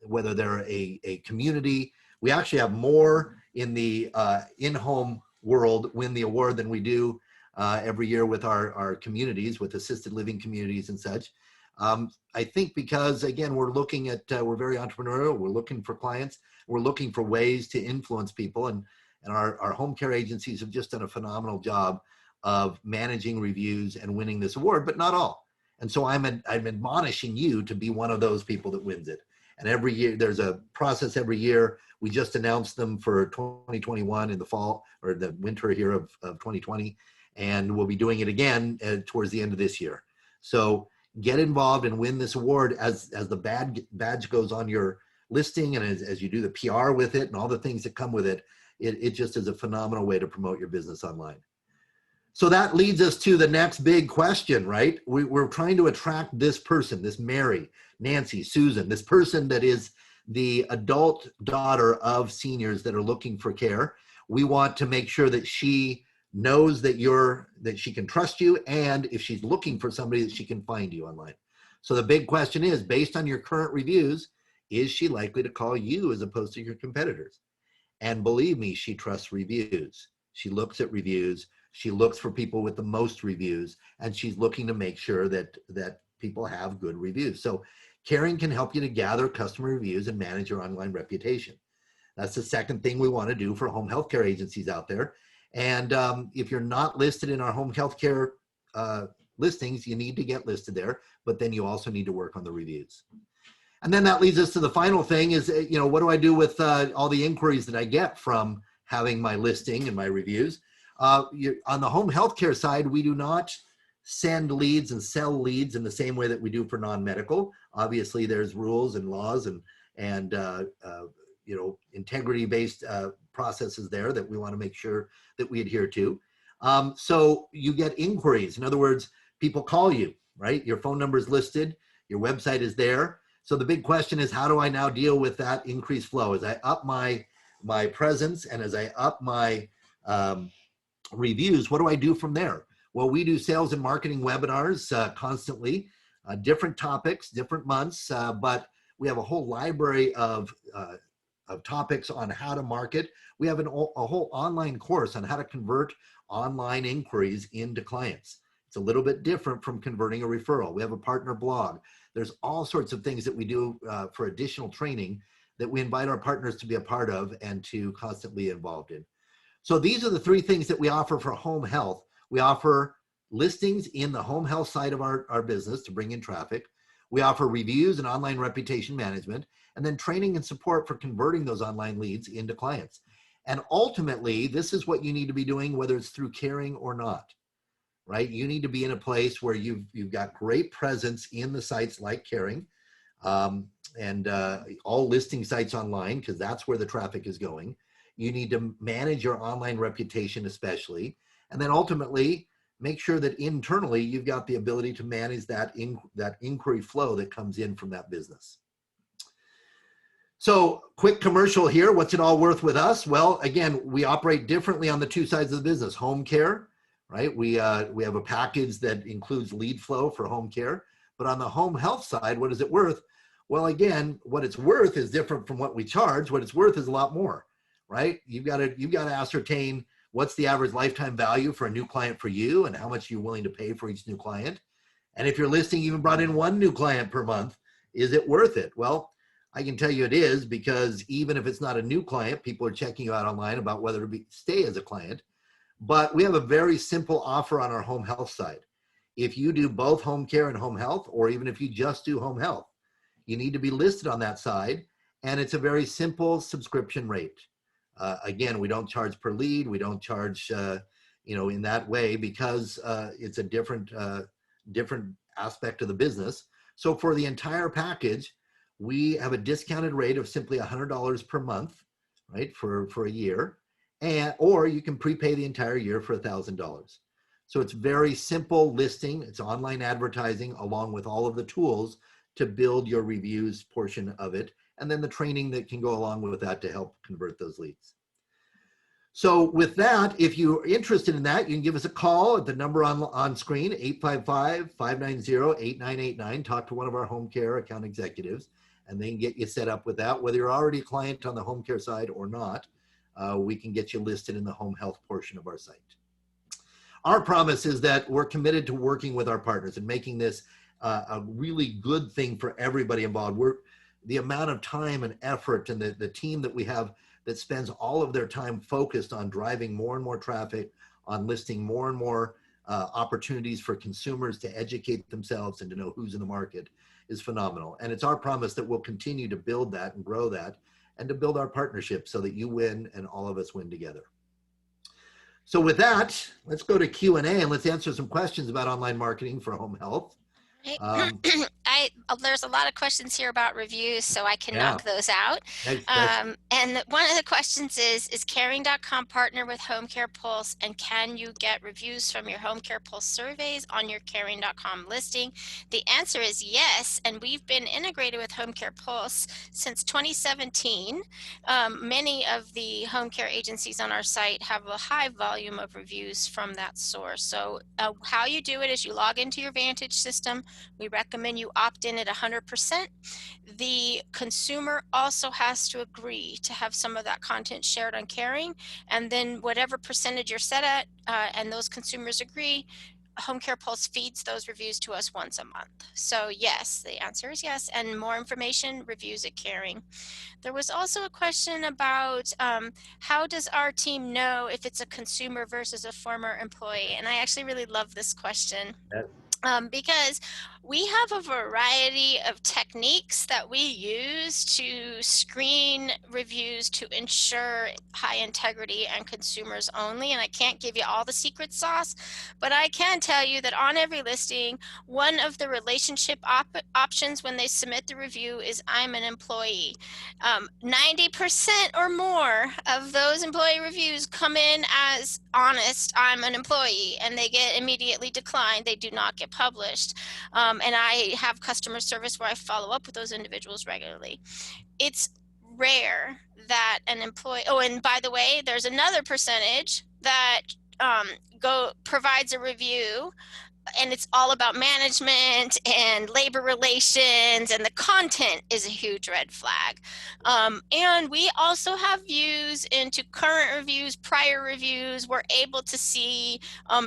whether they're a community. We actually have more in the in-home world win the award than we do every year with our communities, with assisted living communities and such. I think because, again, we're looking at, we're very entrepreneurial, we're looking for clients, we're looking for ways to influence people, and our home care agencies have just done a phenomenal job of managing reviews and winning this award, but not all. And so I'm admonishing you to be one of those people that wins it. And every year, there's a process every year. We just announced them for 2021 in the fall or the winter here of 2020. And we'll be doing it again towards the end of this year. So get involved and win this award as the badge goes on your listing, and as you do the PR with it and all the things that come with it. It just is a phenomenal way to promote your business online. So that leads us to the next big question, right? We're trying to attract this person, this Mary, Nancy, Susan, this person that is the adult daughter of seniors that are looking for care. We want to make sure that she knows that she can trust you, and if she's looking for somebody, that she can find you online. So the big question is, based on your current reviews, is she likely to call you as opposed to your competitors? And believe me, she trusts reviews. She looks at reviews. She looks for people with the most reviews, and she's looking to make sure that people have good reviews. So Caring can help you to gather customer reviews and manage your online reputation. That's the second thing we want to do for home healthcare agencies out there. And if you're not listed in our home healthcare listings, you need to get listed there, but then you also need to work on the reviews. And then that leads us to the final thing is, what do I do with all the inquiries that I get from having my listing and my reviews? On the home healthcare side, we do not send leads and sell leads in the same way that we do for non-medical. Obviously, there's rules and laws and integrity-based processes there that we want to make sure that we adhere to. So you get inquiries. In other words, people call you, right? Your phone number is listed. Your website is there. So the big question is, how do I now deal with that increased flow? As I up my presence and as I up my reviews, what do I do from there? Well, we do sales and marketing webinars constantly, different topics, different months, but we have a whole library of topics on how to market. We have a whole online course on how to convert online inquiries into clients. It's a little bit different from converting a referral. We have a partner blog. There's all sorts of things that we do for additional training that we invite our partners to be a part of and to constantly be involved in. So these are the 3 things that we offer for home health. We offer listings in the home health side of our business to bring in traffic. We offer reviews and online reputation management, and then training and support for converting those online leads into clients. And ultimately, this is what you need to be doing, whether it's through Caring or not, right? You need to be in a place where you've got great presence in the sites like Caring, and all listing sites online, because that's where the traffic is going. You need to manage your online reputation especially, and then ultimately make sure that internally you've got the ability to manage that inquiry flow that comes in from that business. So quick commercial here. What's it all worth with us? Well, again, we operate differently on the 2 sides of the business. Home care, right? We have a package that includes lead flow for home care. But on the home health side, what is it worth? Well, again, what it's worth is different from what we charge. What it's worth is a lot more, right? You've got to ascertain what's the average lifetime value for a new client for you and how much you're willing to pay for each new client. And if your listing even brought in 1 new client per month, is it worth it? Well, I can tell you it is, because even if it's not a new client, people are checking you out online about whether to stay as a client. But we have a very simple offer on our home health side. If you do both home care and home health, or even if you just do home health, you need to be listed on that side. And it's a very simple subscription rate. Again, we don't charge per lead. We don't charge, in that way, because it's a different aspect of the business. So for the entire package, we have a discounted rate of simply $100 per month, right, for a year. Or you can prepay the entire year for $1,000. So it's very simple listing. It's online advertising along with all of the tools to build your reviews portion of it, and then the training that can go along with that to help convert those leads. So with that, if you're interested in that, you can give us a call at the number on screen, 855-590-8989. Talk to one of our home care account executives, and they can get you set up with that. Whether you're already a client on the home care side or not, we can get you listed in the home health portion of our site. Our promise is that we're committed to working with our partners and making this a really good thing for everybody involved. The amount of time and effort and the team that we have that spends all of their time focused on driving more and more traffic, on listing more and more opportunities for consumers to educate themselves and to know who's in the market is phenomenal. And it's our promise that we'll continue to build that and grow that, and to build our partnership so that you win and all of us win together. So with that, let's go to Q&A and let's answer some questions about online marketing for home health. There's a lot of questions here about reviews, so I can Yeah. knock those out. And one of the questions is Caring.com partner with Home Care Pulse, and can you get reviews from your Home Care Pulse surveys on your Caring.com listing? The answer is yes, and we've been integrated with Home Care Pulse since 2017. Many of the home care agencies on our site have a high volume of reviews from that source. So how you do it is you log into your Vantage system. We recommend you opt in at 100%. The consumer also has to agree to have some of that content shared on Caring, and then whatever percentage you're set at, and those consumers agree, Home Care Pulse feeds those reviews to us once a month. So yes, the answer is yes, and more information, reviews at Caring. There was also a question about how does our team know if it's a consumer versus a former employee? And I actually really love this question. Because we have a variety of techniques that we use to screen reviews to ensure high integrity and consumers only. And I can't give you all the secret sauce, but I can tell you that on every listing, one of the relationship options when they submit the review is I'm an employee. 90% or more of those employee reviews come in as honest, I'm an employee, and they get immediately declined. They do not get published. And I have customer service where I follow up with those individuals regularly. It's rare that an employee, oh, and by the way, there's another percentage that provides a review, and it's all about management and labor relations, and the content is a huge red flag. And we also have views into current reviews, prior reviews. We're able to see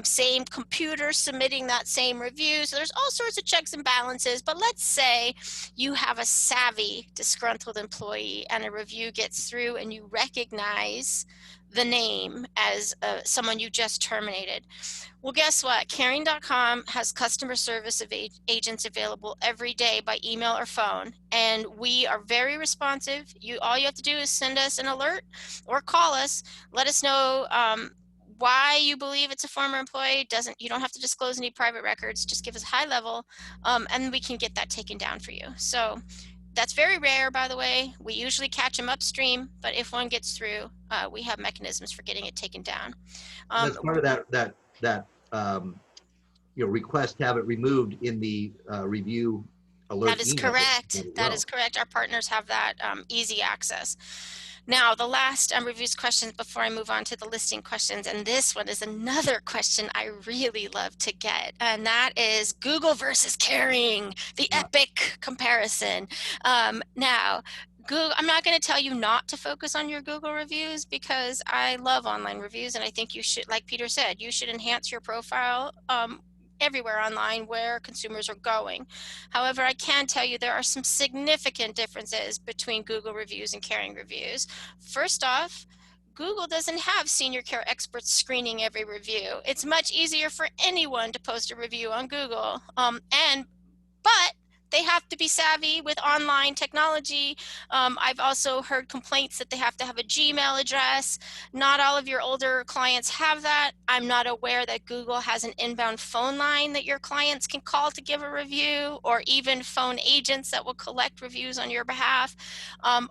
same computer submitting that same review. So there's all sorts of checks and balances. But let's say you have a savvy, disgruntled employee and a review gets through and you recognize the name as someone you just terminated. Well, guess what? Caring.com has customer service agents available every day by email or phone, and we are very responsive. All you have to do is send us an alert or call us. Let us know why you believe it's a former employee. You don't have to disclose any private records. Just give us high level, and we can get that taken down for you. So that's very rare, by the way. We usually catch them upstream, but if one gets through, we have mechanisms for getting it taken down. That's part of that request to have it removed in the review alert. That is email. correct. That is correct. Our partners have that easy access. Now, the last reviews questions before I move on to the listing questions, and this one is another question I really love to get, and that is Google versus Caring, the epic comparison. Now, Google, I'm not going to tell you not to focus on your Google reviews, because I love online reviews, and I think you should, like Peter said, you should enhance your profile everywhere online where consumers are going. However, I can tell you there are some significant differences between Google reviews and Caring reviews. First off, Google doesn't have senior care experts screening every review. It's much easier for anyone to post a review on Google. But they have to be savvy with online technology. I've also heard complaints that they have to have a Gmail address. Not all of your older clients have that. I'm not aware that Google has an inbound phone line that your clients can call to give a review, or even phone agents that will collect reviews on your behalf.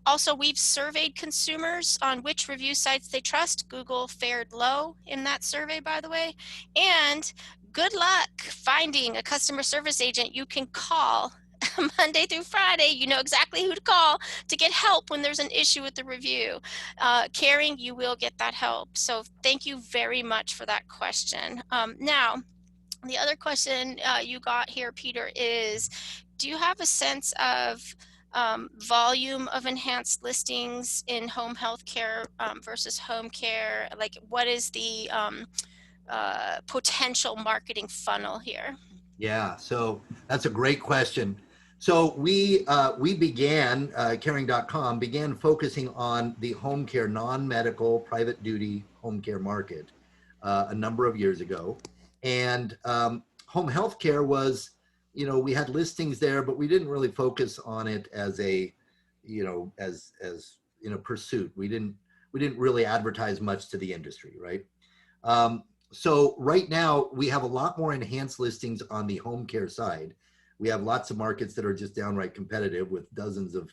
Also, we've surveyed consumers on which review sites they trust. Google fared low in that survey, by the way. And good luck finding a customer service agent you can call Monday through Friday. You know exactly who to call to get help when there's an issue with the review. Caring, you will get that help. So thank you very much for that question. Now, the other question you got here, Peter, is do you have a sense of volume of enhanced listings in home health care versus home care? Like, what is the potential marketing funnel here? Yeah, so that's a great question. So we began, caring.com began focusing on the home care, non-medical, private duty home care market a number of years ago. And home health care was, we had listings there, but we didn't really focus on it as a, pursuit. We didn't really advertise much to the industry, right? So right now we have a lot more enhanced listings on the home care side. We have lots of markets that are just downright competitive with dozens of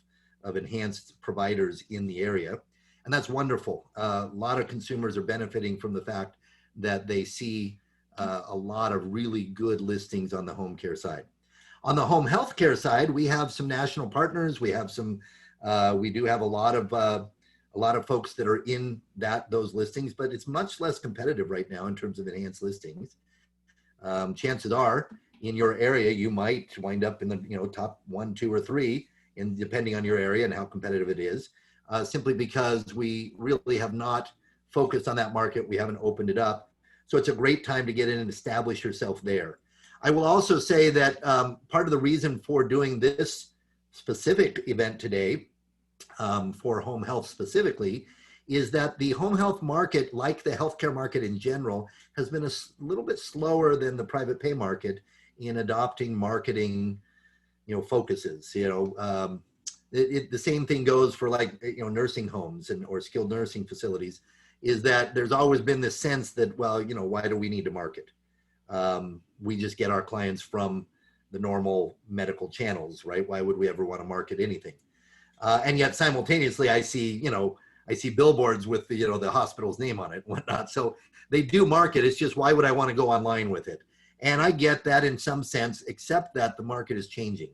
enhanced providers in the area. And that's wonderful. A lot of consumers are benefiting from the fact that they see a lot of really good listings on the home care side. On the home health care side, we have some national partners. We have we do have a lot of folks that are in those listings, but it's much less competitive right now in terms of enhanced listings. Chances are in your area, you might wind up in the top 1, 2, or 3, and depending on your area and how competitive it is, simply because we really have not focused on that market. We haven't opened it up. So it's a great time to get in and establish yourself there. I will also say that part of the reason for doing this specific event today for home health specifically, is that the home health market, like the healthcare market in general, has been a little bit slower than the private pay market in adopting marketing, focuses. The same thing goes for nursing homes or skilled nursing facilities. Is that there's always been this sense that, well, why do we need to market? We just get our clients from the normal medical channels, right? Why would we ever want to market anything? And yet simultaneously, I see billboards with the hospital's name on it and whatnot. So they do market. It's just, why would I want to go online with it? And I get that in some sense, except that the market is changing.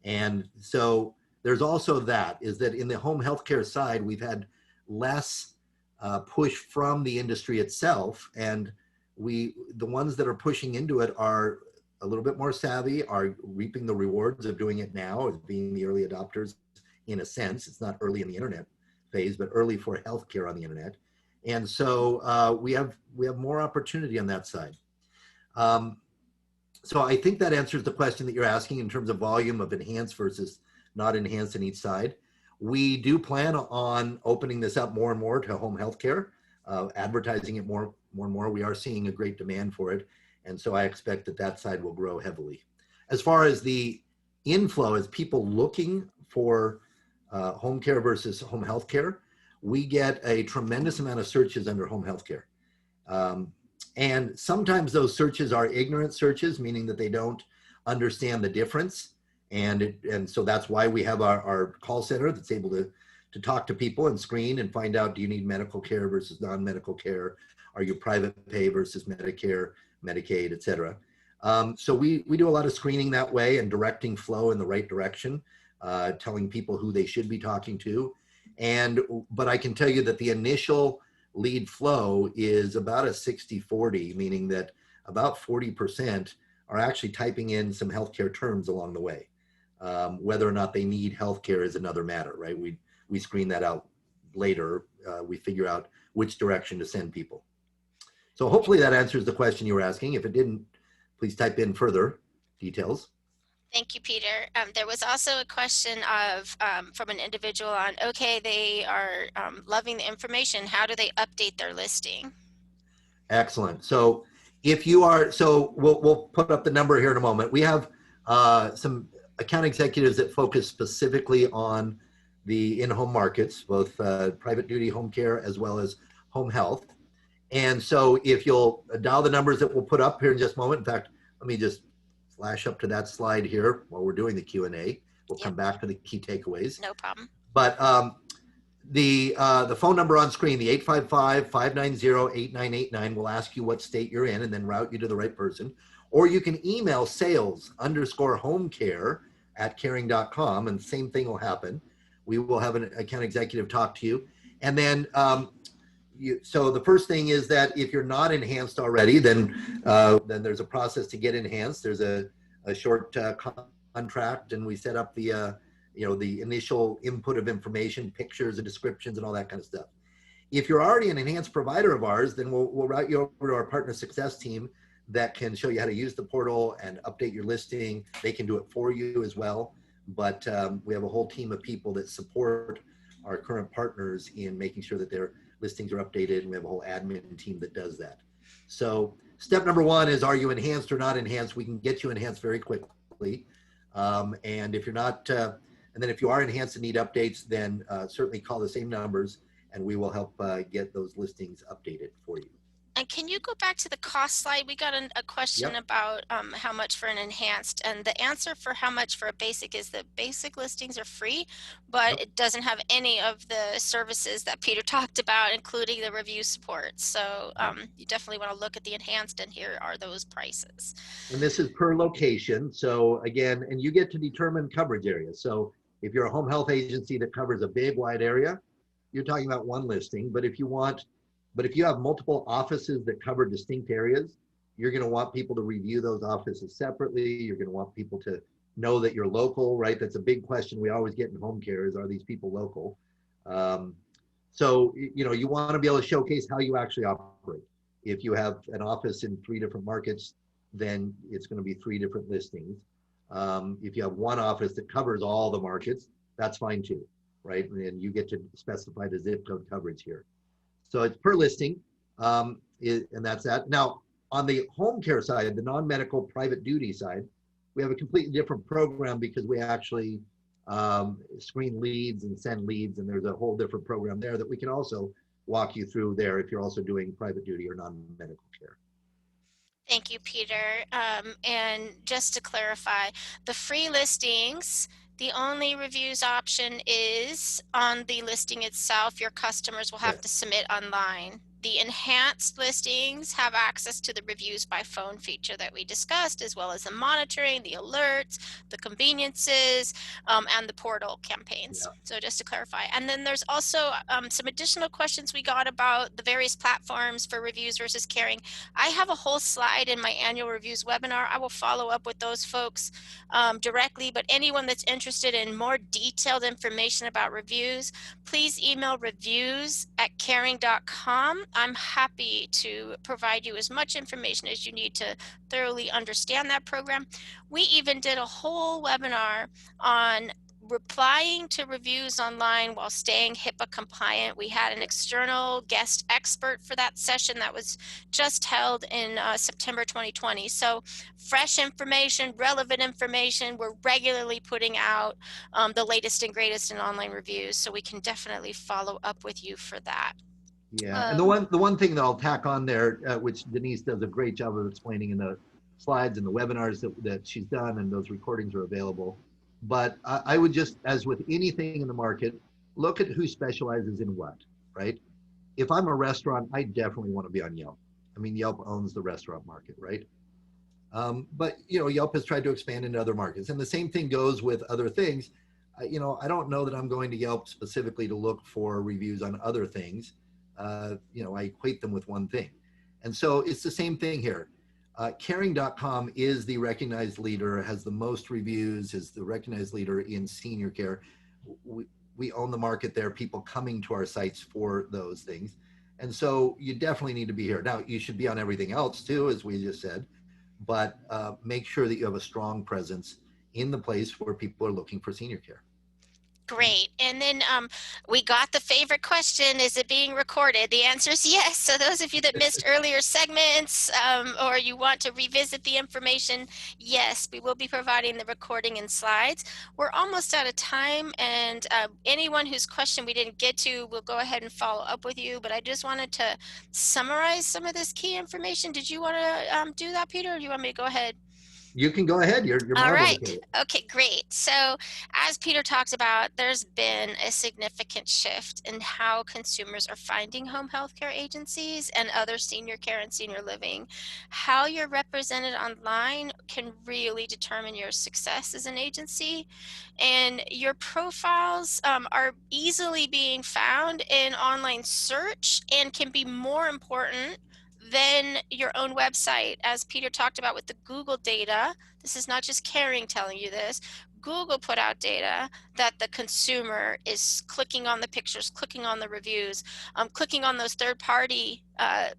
And so there's also is that in the home healthcare side, we've had less push from the industry itself. And the ones that are pushing into it are a little bit more savvy, are reaping the rewards of doing it now, as being the early adopters. In a sense, it's not early in the internet phase, but early for healthcare on the internet. And so we have more opportunity on that side. So I think that answers the question that you're asking in terms of volume of enhanced versus not enhanced in each side. We do plan on opening this up more and more to home healthcare, advertising it more and more. We are seeing a great demand for it. And so I expect that side will grow heavily. As far as the inflow, as people looking for home care versus home health care, we get a tremendous amount of searches under home health care. And sometimes those searches are ignorant searches, meaning that they don't understand the difference. And so that's why we have our call center that's able to talk to people and screen and find out, do you need medical care versus non-medical care? Are you private pay versus Medicare, Medicaid, et cetera? So we do a lot of screening that way and directing flow in the right direction. Telling people who they should be talking to. But I can tell you that the initial lead flow is about a 60-40, meaning that about 40% are actually typing in some healthcare terms along the way. Whether or not they need healthcare is another matter, right? We screen that out later. We figure out which direction to send people. So hopefully that answers the question you were asking. If it didn't, please type in further details. Thank you, Peter. There was also a question of from an individual on, okay, they are loving the information. How do they update their listing? Excellent. So if you are, so we'll put up the number here in a moment. We have some account executives that focus specifically on the in-home markets, both private duty home care as well as home health. And so if you'll dial the numbers that we'll put up here in just a moment. In fact, let me just flash up to that slide here while we're doing the Q&A. We'll Yep, come back to the key takeaways. no problem. But the phone number on screen, the 855-590-8989, will ask you what state you're in and then route you to the right person. Or you can email sales_homecare@caring.com, and same thing will happen. We will have an account executive talk to you. And then so the first thing is that if you're not enhanced already, then there's a process to get enhanced. There's a short contract, and we set up the the initial input of information, pictures and descriptions and all that kind of stuff. If you're already an enhanced provider of ours, then we'll route you over to our partner success team that can show you how to use the portal and update your listing. They can do it for you as well. But we have a whole team of people that support our current partners in making sure that their listings are updated, and we have a whole admin team that does that. So step number one is, are you enhanced or not enhanced? We can get you enhanced very quickly. And if you're not, and then if you are enhanced and need updates, then certainly call the same numbers and we will help get those listings updated for you. And can you go back to the cost slide? We got a question Yep. about how much for an enhanced, and the answer for how much for a basic is the basic listings are free, but Yep. it doesn't have any of the services that Peter talked about, including the review support. So you definitely want to look at the enhanced, and here are those prices. And this is per location. So again, and you get to determine coverage areas. So if you're a home health agency that covers a big wide area, you're talking about one listing. But if you have multiple offices that cover distinct areas, you're going to want people to review those offices separately. You're going to want people to know that you're local, right? That's a big question we always get in home care is, are these people local? So you want to be able to showcase how you actually operate. If you have an office in 3 different markets, then it's going to be 3 different listings. If you have one office that covers all the markets, that's fine too, right? And you get to specify the zip code coverage here. So it's per listing, and that's that. Now, on the home care side, the non-medical private duty side, we have a completely different program because we actually screen leads and send leads, and there's a whole different program there that we can also walk you through there if you're also doing private duty or non-medical care. Thank you, Peter. And just to clarify, the free listings, the only reviews option is on the listing itself. Your customers will have Right. to submit online. The enhanced listings have access to the reviews by phone feature that we discussed, as well as the monitoring, the alerts, the conveniences, and the portal campaigns. Yeah. So just to clarify. And then there's also some additional questions we got about the various platforms for reviews versus caring. I have a whole slide in my annual reviews webinar. I will follow up with those folks directly, but anyone that's interested in more detailed information about reviews, please email reviews@caring.com. I'm happy to provide you as much information as you need to thoroughly understand that program. We even did a whole webinar on replying to reviews online while staying HIPAA compliant. We had an external guest expert for that session that was just held in September 2020. So fresh information, relevant information. We're regularly putting out the latest and greatest in online reviews. So we can definitely follow up with you for that. Yeah, and the one thing that I'll tack on there, which Denise does a great job of explaining in the slides and the webinars that she's done, and those recordings are available. But I would just, as with anything in the market, look at who specializes in what, right? If I'm a restaurant, I definitely want to be on Yelp. I mean, Yelp owns the restaurant market, right? But Yelp has tried to expand into other markets, and the same thing goes with other things. I don't know that I'm going to Yelp specifically to look for reviews on other things. I equate them with one thing. And so it's the same thing here. Caring.com is the recognized leader, has the most reviews, is the recognized leader in senior care. We own the market there, people coming to our sites for those things. And so you definitely need to be here. Now, you should be on everything else too, as we just said. but make sure that you have a strong presence in the place where people are looking for senior care. Great. And then we got the favorite question, is it being recorded? The answer is yes. So those of you that missed earlier segments or you want to revisit the information, yes, we will be providing the recording and slides. We're almost out of time, and anyone whose question we didn't get to, we'll go ahead and follow up with you. But I just wanted to summarize some of this key information. Did you want to do that, Peter, or do you want me to go ahead? You can go ahead. You're All marvelous at right. it. Okay, great. So, as Peter talks about, there's been a significant shift in how consumers are finding home health care agencies and other senior care and senior living. How you're represented online can really determine your success as an agency. And your profiles are easily being found in online search and can be more important than your own website. As Peter talked about with the Google data, this is not just Caring telling you this. Google put out data that the consumer is clicking on the pictures, clicking on the reviews, clicking on those third-party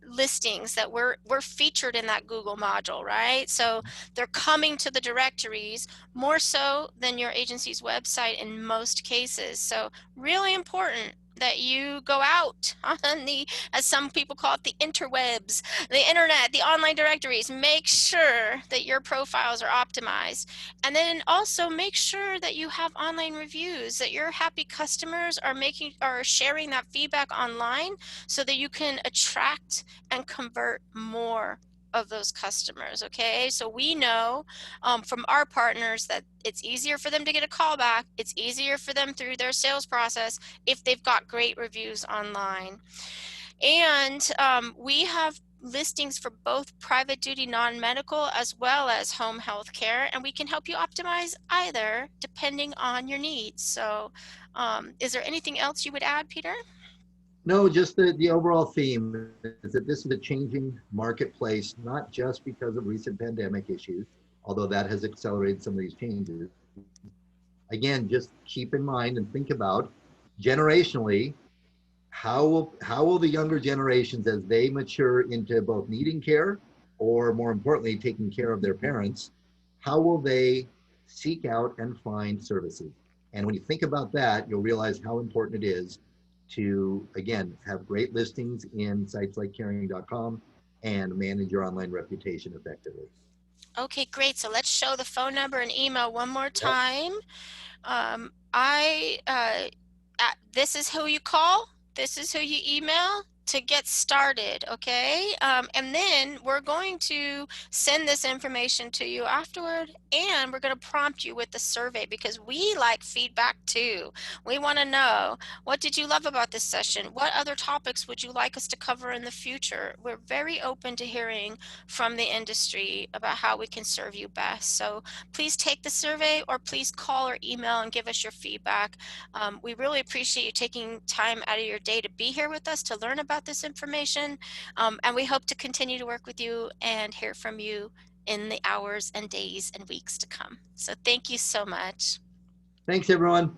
listings that were featured in that Google module, right? So they're coming to the directories more so than your agency's website in most cases. So really important that you go out on the, as some people call it, the interwebs, the internet, the online directories. Make sure that your profiles are optimized. And then also make sure that you have online reviews, that your happy customers are sharing that feedback online so that you can attract and convert more of those customers. Okay, so we know from our partners that it's easier for them to get a call back. It's easier for them through their sales process if they've got great reviews online. And we have listings for both private duty non-medical as well as home health care, and we can help you optimize either depending on your needs. So is there anything else you would add, Peter? No, just the overall theme is that this is a changing marketplace, not just because of recent pandemic issues, although that has accelerated some of these changes. Again, just keep in mind and think about generationally, how will the younger generations, as they mature into both needing care or more importantly, taking care of their parents, how will they seek out and find services? And when you think about that, you'll realize how important it is to, again, have great listings in sites like caring.com and manage your online reputation effectively. Okay, great. So let's show the phone number and email one more Yep. time. This is who you call. This is who you email to get started, okay? And then we're going to send this information to you afterward, and we're going to prompt you with the survey because we like feedback too. We want to know, what did you love about this session? What other topics would you like us to cover in the future? We're very open to hearing from the industry about how we can serve you best. So please take the survey or please call or email and give us your feedback. We really appreciate you taking time out of your day to be here with us to learn about this information. And we hope to continue to work with you and hear from you in the hours and days and weeks to come. So thank you so much. Thanks, everyone.